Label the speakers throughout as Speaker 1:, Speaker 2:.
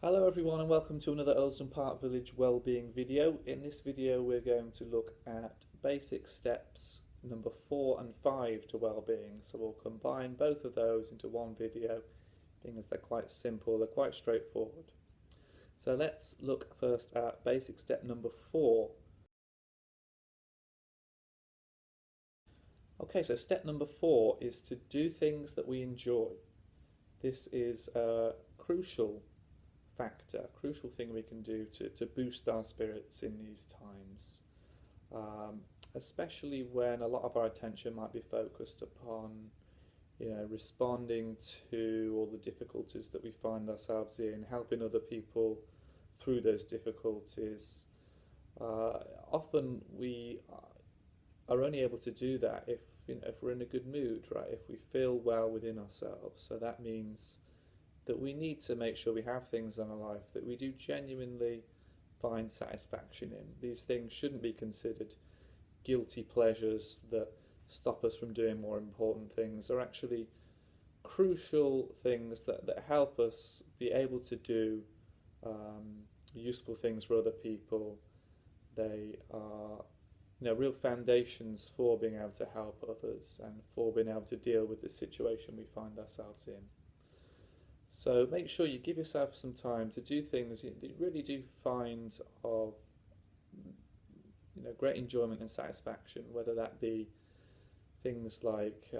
Speaker 1: Hello everyone and welcome to another Earlsdon Park Village Wellbeing video. In this video we're going to look at basic steps number 4 and 5 to wellbeing. So we'll combine both of those into one video, being as they're quite simple, they're quite straightforward. So let's look first at basic step number 4. Okay, so step number 4 is to do things that we enjoy. This is a crucial thing we can do to boost our spirits in these times, especially when a lot of our attention might be focused upon responding to all the difficulties that we find ourselves in, helping other people through those difficulties. Often we are only able to do that if we're in a good mood, right? If we feel well within ourselves. So that means that we need to make sure we have things in our life that we do genuinely find satisfaction in. These things shouldn't be considered guilty pleasures that stop us from doing more important things. They're actually crucial things that help us be able to do useful things for other people. They are real foundations for being able to help others and for being able to deal with the situation we find ourselves in. So make sure you give yourself some time to do things that you really do find of great enjoyment and satisfaction, whether that be things like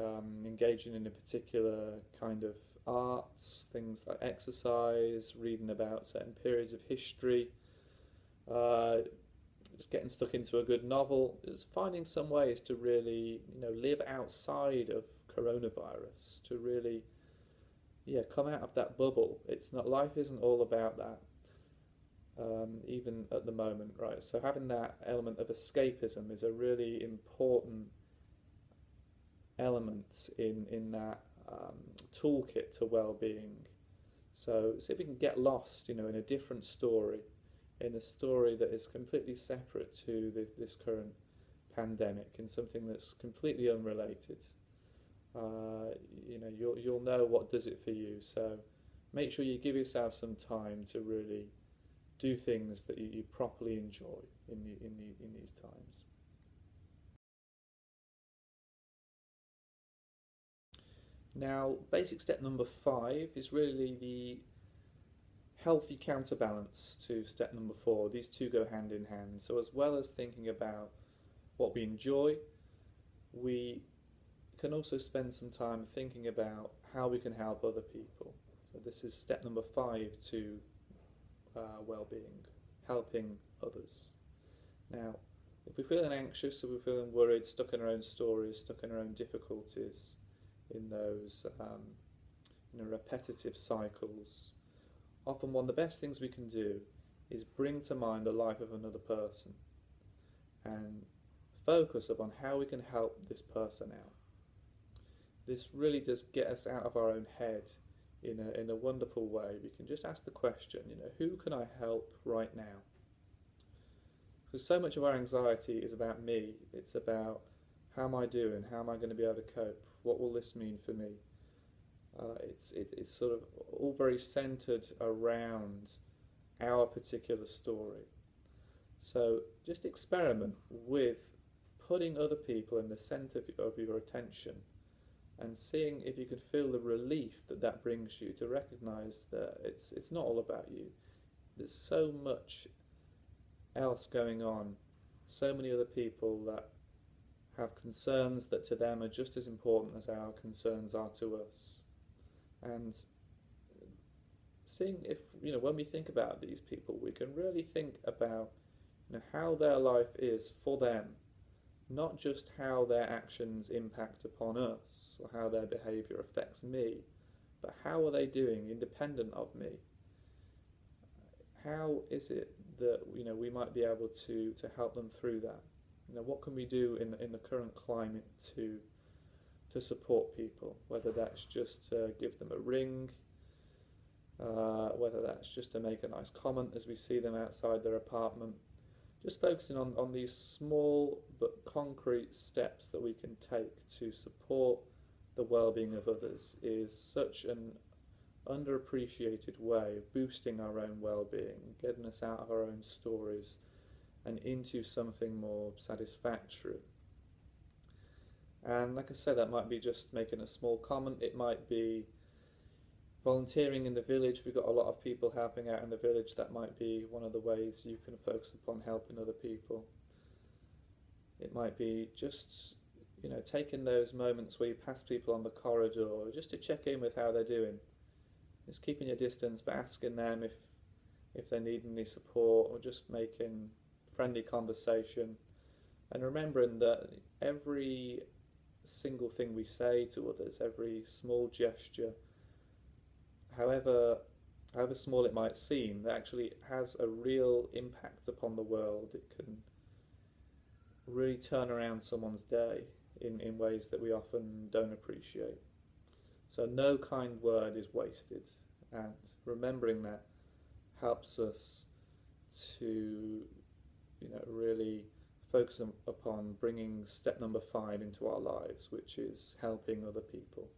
Speaker 1: engaging in a particular kind of arts, things like exercise, reading about certain periods of history, just getting stuck into a good novel, just finding some ways to really live outside of coronavirus, to really come out of that bubble. Life isn't all about that, even at the moment, right? So having that element of escapism is a really important element in that toolkit to well-being. So if we can get lost, in a different story, in a story that is completely separate to this current pandemic, in something that's completely unrelated, you'll know what does it for you. So make sure you give yourself some time to really do things that you properly enjoy in these times. Now, basic step number 5 is really the healthy counterbalance to step number 4. These two go hand in hand. So as well as thinking about what we enjoy, we can also spend some time thinking about how we can help other people. So this is step number 5 to well-being, helping others. Now, if we're feeling anxious, if we're feeling worried, stuck in our own stories, stuck in our own difficulties, in those repetitive cycles, often one of the best things we can do is bring to mind the life of another person and focus upon how we can help this person out. This really does get us out of our own head in a wonderful way. We can just ask the question, who can I help right now? Because so much of our anxiety is about me. It's about how am I doing? How am I going to be able to cope? What will this mean for me? It's sort of all very centered around our particular story. So just experiment with putting other people in the center of your attention and seeing if you can feel the relief that brings you to recognize that it's not all about you. There's so much else going on, so many other people that have concerns that to them are just as important as our concerns are to us. And seeing if, when we think about these people, we can really think about how their life is for them, not just how their actions impact upon us or how their behaviour affects me, but how are they doing independent of me? How is it that we might be able to help them through that? What can we do in the current climate to support people, whether that's just to give them a ring, whether that's just to make a nice comment as we see them outside their apartment. Just focusing on these small but concrete steps that we can take to support the well-being of others is such an underappreciated way of boosting our own well-being, getting us out of our own stories and into something more satisfactory. And like I said, that might be just making a small comment. It might be volunteering in the village. We've got a lot of people helping out in the village. That might be one of the ways you can focus upon helping other people. It might be just, taking those moments where you pass people on the corridor just to check in with how they're doing. Just keeping your distance, but asking them if they need any support, or just making friendly conversation, and remembering that every single thing we say to others, every small gesture, however small it might seem, that actually has a real impact upon the world. It can really turn around someone's day in ways that we often don't appreciate. So no kind word is wasted, and remembering that helps us to really focus upon bringing step number 5 into our lives, which is helping other people.